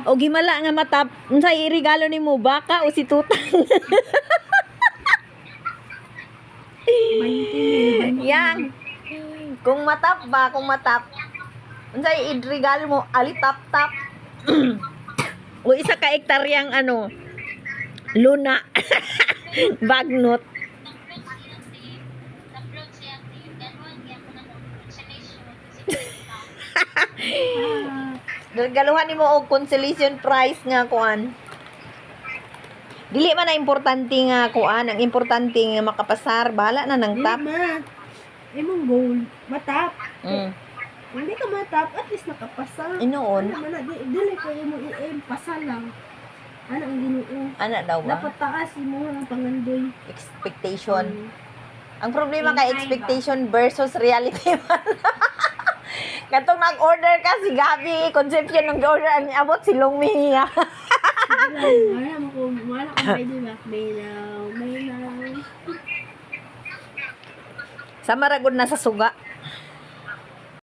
O gimala nga matap. Unsay irigalo nimo baka o si tutang? 20,000. Yang. Kung matap ba, kung matap. Unsay irigalo mo alitap-tap. O isa ka hektaryang ano, luna. Bagnot. Regaluhan nimo og consolation prize nga kuan. Dili man na importante nga kuan, ang importante nga makapasar, bahala na nang tap. Ma. Imong goal, matap. Mm. Hindi ka matap, at least nakapasa. Inoon, Ano man na, dili ko imong i-aim, pasa lang. Ano ang Ginoo? ana daw ba? Dapat taas imo ang pangandoy. Expectation. Ang problema kay expectation versus reality man. Katong nag-order ka si Gabi, conception ng order ang abot si Longmi. Wala mo ko, wala ko pwede ba? May now. Sa maragod na sa suga.